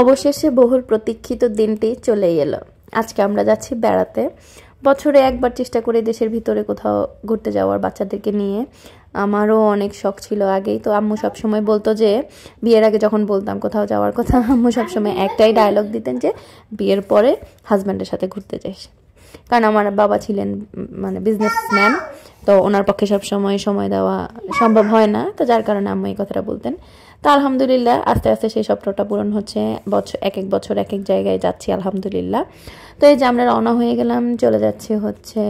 অবশেষে বহুল প্রতীক্ষিত দিনটি চলেই এলো। আজকে আমরা যাচ্ছি বেড়াতে। বছরে একবার চেষ্টা করি দেশের ভিতরে কোথাও ঘুরতে যাওয়ার বাচ্চাদেরকে নিয়ে। আমারও অনেক শখ ছিল আগেই, তো আম্মু সবসময় বলতো যে, বিয়ের আগে যখন বলতাম কোথাও যাওয়ার কথা, আম্মু সবসময় একটাই ডায়লগ দিতেন যে বিয়ের পরে হাজব্যান্ডের সাথে ঘুরতে যাস। কারণ আমার বাবা ছিলেন মানে বিজনেসম্যান, তো ওনার পক্ষে সব সময় দেওয়া সম্ভব হয় না, তো যার কারণে আম্মু এই কথাটা বলতেন। তো আলহামদুলিল্লাহ আস্তে আস্তে সেই স্বপ্নটা পূরণ হচ্ছে। বছর এক এক জায়গায় যাচ্ছি আলহামদুলিল্লাহ। তো এই যে আমরা রওনা হয়ে গেলাম, চলে যাচ্ছি হচ্ছে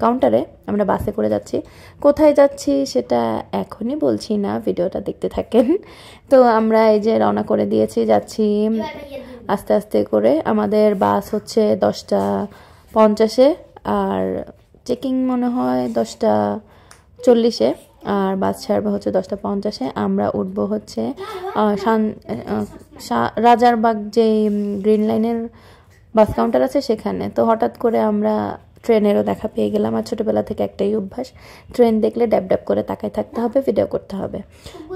কাউন্টারে। আমরা বাসে করে যাচ্ছি। কোথায় যাচ্ছি সেটা এখনই বলছি না, ভিডিওটা দেখতে থাকেন। তো আমরা এই যে রওনা করে দিয়েছি, যাচ্ছি আস্তে আস্তে করে। আমাদের বাস হচ্ছে 10:50-এ, আর চেকিং মনে হয় 10:40-এ, আর বাস ছাড়বে হচ্ছে 10:50-এ। আমরা উঠবো হচ্ছে রাজারবাগ যে গ্রিন লাইনের বাস কাউন্টার আছে সেখানে। তো হঠাৎ করে আমরা ট্রেনেরও দেখা পেয়ে গেলাম। আর ছোটোবেলা থেকে একটাই অভ্যাস, ট্রেন দেখলে ড্যাব ড্যাব করে তাকায় থাকতে হবে, ভিডিও করতে হবে।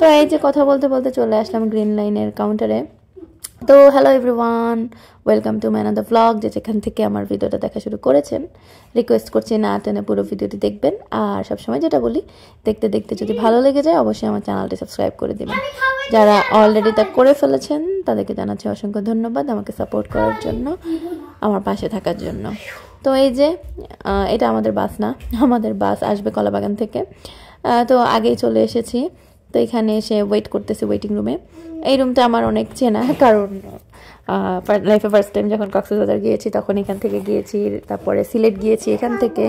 তো এই যে কথা বলতে বলতে চলে আসলাম গ্রিন লাইনের কাউন্টারে। তো hello everyone, welcome to my another blog. যেখান থেকে আমার ভিডিওটা দেখা শুরু করেছেন, রিকোয়েস্ট করছি না টেনে পুরো ভিডিওটি দেখবেন। আর সবসময় যেটা বলি, দেখতে দেখতে যদি ভালো লেগে যায় অবশ্যই আমার চ্যানেলটি সাবস্ক্রাইব করে দেবেন। যারা অলরেডি তা করে ফেলেছেন তাদেরকে জানাচ্ছি অসংখ্য ধন্যবাদ আমাকে সাপোর্ট করার জন্য, আমার পাশে থাকার জন্য। তো এই যে এটা আমাদের বাস না, আমাদের বাস আসবে কলাবাগান থেকে। তো আগেই চলে এসেছি। তো এখানে এসে ওয়েট করতেছি ওয়েটিং রুমে। এই রুমটা আমার অনেক চেনা, কারণ লাইফে ফার্স্ট টাইম যখন কক্সবাজার গিয়েছি তখন এখান থেকে গিয়েছি, তারপরে সিলেট গিয়েছি এখান থেকে,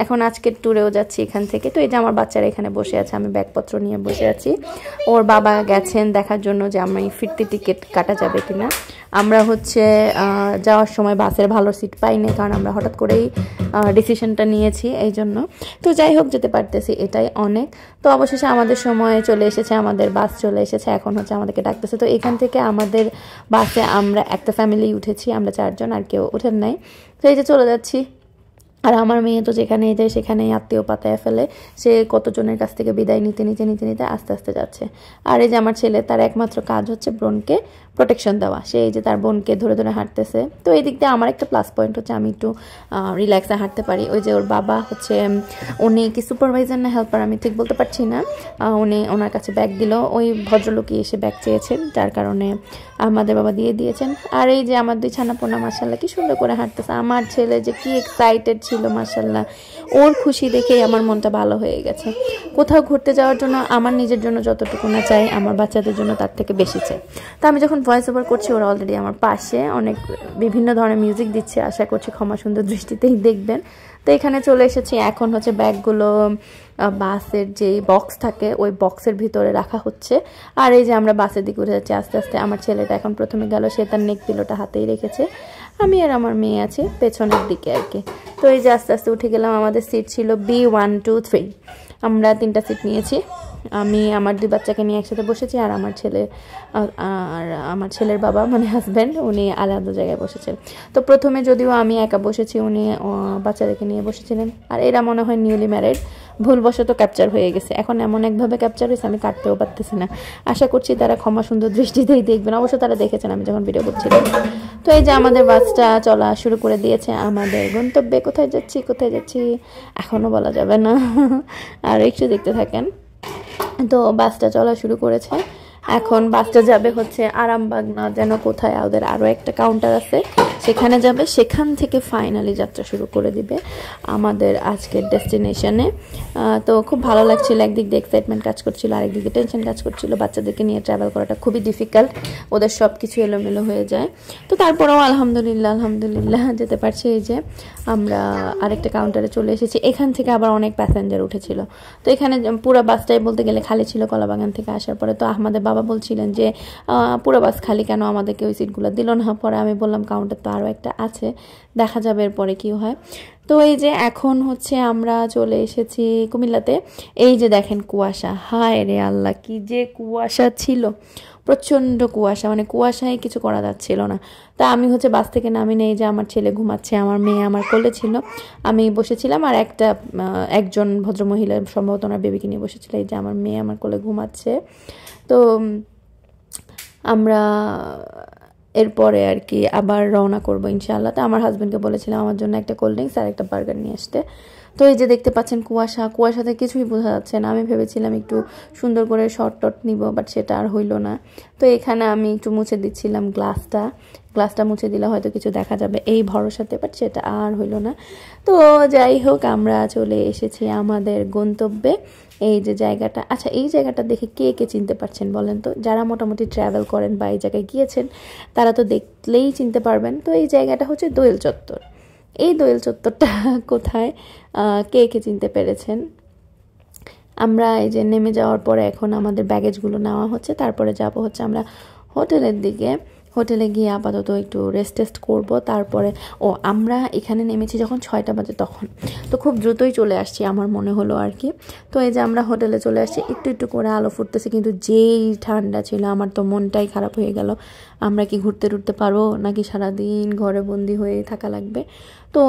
এখন আজকের ট্যুরেও যাচ্ছি এখান থেকে। তো এই যে আমার বাচ্চারা এখানে বসে আছে, আমি ব্যাগপত্র নিয়ে বসে আছি। ওর বাবা গেছেন দেখার জন্য যে আমি ফিরতি টিকিট কাটা যাবে কিনা। আমরা হচ্ছে যাওয়ার সময় বাসের ভালো সিট পাইনি, কারণ আমরা হঠাৎ করেই ডিসিশনটা নিয়েছি এই জন্য। তো যাই হোক, যেতে পারতেছি এটাই অনেক। তো অবশেষে আমাদের সময় চলে এসেছে, আমাদের বাস চলে এসেছে, এখন হচ্ছে আমাদেরকে ডাকতেছে। তো এখান থেকে আমাদের বাসে আমরা একটা ফ্যামিলি উঠেছি, আমরা 4 জন, আর কেউ ওঠেন নাই। তো এই যে চলে যাচ্ছি। আর আমার মেয়ে তো যেখানেই যায় সেখানেই আত্মীয় পাতায় ফেলে, সে কতজনের কাছ থেকে বিদায় নিতে নিতে নিতে নিতে আস্তে আস্তে যাচ্ছে। আর এই যে আমার ছেলে, তার একমাত্র কাজ হচ্ছে বোনকে প্রোটেকশন দেওয়া। সে এই যে তার বোনকে ধরে ধরে হাঁটতেছে। তো এই দিক দিয়ে আমার একটা প্লাস পয়েন্ট হচ্ছে আমি একটু রিল্যাক্সে হাঁটতে পারি। ওই যে ওর বাবা হচ্ছে, উনি কি সুপারভাইজার না হেল্পার আমি ঠিক বলতে পারছি না, ওনার কাছে ব্যাগ দিল। ওই ভদ্রলোকই এসে ব্যাগ চেয়েছেন, যার কারণে আমাদের বাবা দিয়ে দিয়েছেন। আর এই যে আমার 2 ছানাপোনা মাশাআল্লাহ কি সুন্দর করে হাঁটতেছে। আমার ছেলে যে কি এক্সাইটেড ছিল মাশাআল্লাহ, ওর খুশি দেখেই আমার মনটা ভালো হয়ে গেছে। কোথাও ঘুরতে যাওয়ার জন্য আমার নিজের জন্য যতটুকু না চাই, আমার বাচ্চাদের জন্য তার থেকে বেশি চাই। তো আমি যখন ভয়েস ওভার করছি, ওরা অলরেডি আমার পাশে অনেক বিভিন্ন ধরনের মিউজিক দিচ্ছে, আশা করছি ক্ষমা সুন্দর দৃষ্টিতেই দেখবেন। তো এখানে চলে এসেছি, এখন হচ্ছে ব্যাগগুলো বাসের যে বক্স থাকে ওই বক্সের ভিতরে রাখা হচ্ছে। আর এই যে আমরা বাসের দিকে উঠে যাচ্ছি আস্তে আস্তে। আমার ছেলেটা এখন প্রথমে গেল, সে তার নেক পিলোটা হাতেই রেখেছে, আমি আর আমার মেয়ে আছে পেছনের দিকে আর কি। তো এই যে আস্তে আস্তে উঠে গেলাম। আমাদের সিট ছিল B123, আমরা 3টা সিট নিয়েছি। আমি আমার 2 বাচ্চাকে নিয়ে একসাথে বসেছি, আর আমার ছেলের বাবা মানে হাজব্যান্ড, উনি আলাদা জায়গায় বসেছেন। তো প্রথমে যদিও আমি একা বসেছি, উনি বাচ্চাদেরকে নিয়ে বসেছিলেন। আর এরা মনে হয় নিউলি ম্যারিড, ভুলবশত ক্যাপচার হয়ে গেছে। এখন এমন একভাবে ক্যাপচার হয়েছে আমি কাটতেও পারতেছি না। আশা করছি তারা ক্ষমা সুন্দর দৃষ্টিতেই দেখবেন, অবশ্য তারা দেখেছেন আমি যখন ভিডিও করছিলাম। তো এই যে আমাদের বাসটা চলা শুরু করে দিয়েছে আমাদের গন্তব্যে। কোথায় যাচ্ছি এখনও বলা যাবে না, আর একটু দেখতে থাকেন। তো বাসটা চলা শুরু করেছে, এখন বাসটা যাবে হচ্ছে আরামবাগ না যেন কোথায়, ওদের আরও একটা কাউন্টার আছে সেখানে যাবে। সেখান থেকে ফাইনালি যাত্রা শুরু করে দিবে আমাদের আজকের ডেস্টিনেশনে। তো খুব ভালো লাগছিল, একদিক দিয়ে এক্সাইটমেন্ট কাজ করছিল, আরেকদিক দিয়ে টেনশন কাজ করছিল। বাচ্চাদেরকে নিয়ে ট্রাভেল করাটা খুবই ডিফিকাল্ট, ওদের সব কিছু এলোমেলো হয়ে যায়। তো তারপরেও আলহামদুলিল্লাহ যেতে পারছি। এই যে আমরা আরেকটা কাউন্টারে চলে এসেছি, এখান থেকে আবার অনেক প্যাসেঞ্জার উঠেছিল। তো এখানে পুরো বাসটাই বলতে গেলে খালি ছিল কলাবাগান থেকে আসার পরে। তো আমাদের বাবা বলছিলেন যে পুরো বাস খালি কেন, আমাদেরকে ওই সিটগুলো দিল না। পরে আমি বললাম কাউন্টার তো আরও একটা আছে, দেখা যাবে এরপরে কি হয়। তো এই যে এখন হচ্ছে আমরা চলে এসেছি কুমিল্লাতে। এই যে দেখেন কুয়াশা, হায় রে আল্লাহ কি যে কুয়াশা ছিল, প্রচণ্ড কুয়াশা, মানে কুয়াশায় কিছু করা যাচ্ছিল না। তা আমি হচ্ছে বাস থেকে নামি নেই, যে আমার ছেলে ঘুমাচ্ছে, আমার মেয়ে আমার কোলে ছিল, আমি বসেছিলাম, আর একজন ভদ্রমহিলা সম্ভবত ওনার বেবিকে নিয়ে বসেছিল। এই যে আমার মেয়ে আমার কোলে ঘুমাচ্ছে। তো আমরা এরপরে আর কি আবার রওনা করবো ইনশাআল্লাহ। তো আমার হাজব্যান্ডকে বলেছিলাম আমার জন্য একটা কোল্ড ড্রিঙ্কস আর একটা বার্গার নিয়ে আসতে। তো এই যে দেখতে পাচ্ছেন কুয়াশাতে কিছুই বোঝা যাচ্ছে না। আমি ভেবেছিলাম একটু সুন্দর করে শর্ট টট নিব, বাট সেটা আর হইলো না। তো এখানে আমি একটু মুছে দিচ্ছিলাম গ্লাসটা মুছে দিলে হয়তো কিছু দেখা যাবে এই ভরসাতে, বাট সেটা আর হইলো না। তো যাই হোক, আমরা চলে এসেছি আমাদের গন্তব্যে। এই যে জায়গাটা, আচ্ছা এই জায়গাটা দেখে কে কে চিনতে পারছেন বলেন তো? যারা মোটামুটি ট্রাভেল করেন বা এই জায়গায় গিয়েছেন তারা তো দেখলেই চিনতে পারবেন। তো এই জায়গাটা হচ্ছে দোয়েল চত্বর। এই দোয়েল চত্বরটা কোথায়, কে কে চিনতে পেরেছেন? আমরা এই যে নেমে যাওয়ার পরে এখন আমাদের ব্যাগেজগুলো নেওয়া হচ্ছে, তারপরে যাব হচ্ছে আমরা হোটেলের দিকে। হোটেলে গিয়ে আপাতত একটু রেস্ট করব। তারপরে আমরা এখানে নেমেছি যখন 6টা বাজে, তখন তো খুব দ্রুতই চলে আসছি আমার মনে হলো আর কি। তো এই যে আমরা হোটেলে চলে আসছি, একটু করে আলো ফুটতেছে, কিন্তু যেই ঠান্ডা ছিল আমার তো মনটাই খারাপ হয়ে গেল। আমরা কি ঘুরতে টুরতে পারবো নাকি সারাদিন ঘরে বন্দি হয়ে থাকা লাগবে? তো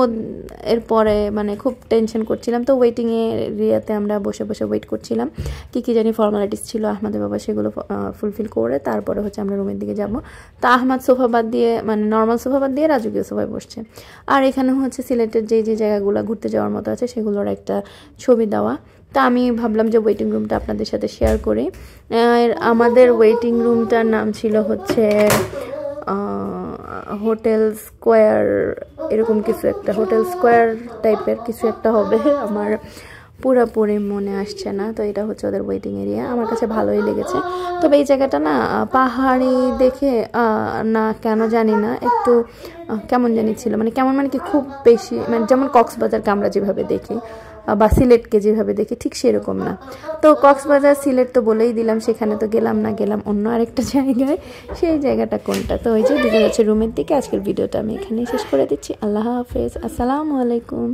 এরপরে মানে খুব টেনশন করছিলাম। তো ওয়েটিং এরিয়াতে আমরা বসে ওয়েট করছিলাম। কি জানি ফর্মালিটিস ছিল আহমদের বাবা, সেগুলো ফুলফিল করে তারপরে হচ্ছে আমরা রুমের দিকে যাব। তা আহমদ সোফা বাদ দিয়ে, মানে নর্মাল সোফা বাদ দিয়ে রাজকীয় সোফায় বসছে। আর এখানে হচ্ছে সিলেটের যে জায়গাগুলো ঘুরতে যাওয়ার মতো আছে সেগুলোর একটা ছবি দেওয়া। তা আমি ভাবলাম যে ওয়েটিং রুমটা আপনাদের সাথে শেয়ার করি। আমাদের ওয়েটিং রুমটার নাম ছিল হচ্ছে হোটেল স্কোয়ার, এরকম কিছু একটা, হোটেল স্কোয়ার টাইপের কিছু একটা হবে, আমার পুরোপুরি মনে আসছে না। তো এটা হচ্ছে ওদের ওয়েটিং এরিয়া। আমার কাছে ভালোই লেগেছে। তবে এই জায়গাটা না পাহাড়ি দেখে না কেন জানি না একটু কেমন জানি ছিল, মানে কেমন মানে কি খুব বেশি, মানে যেমন কক্সবাজারকে আমরা যেভাবে দেখি বা সিলেটকে যেভাবে দেখি ঠিক সেরকম না। তো কক্সবাজার সিলেট তো বলেই দিলাম, সেখানে তো গেলাম অন্য আরেকটা জায়গায়। সেই জায়গাটা কোনটা? তো ওই যে দুজন আছে রুমের দিকে। আজকের ভিডিওটা আমি এখানেই শেষ করে দিচ্ছি। আল্লাহ হাফেজ, আসসালামু আলাইকুম।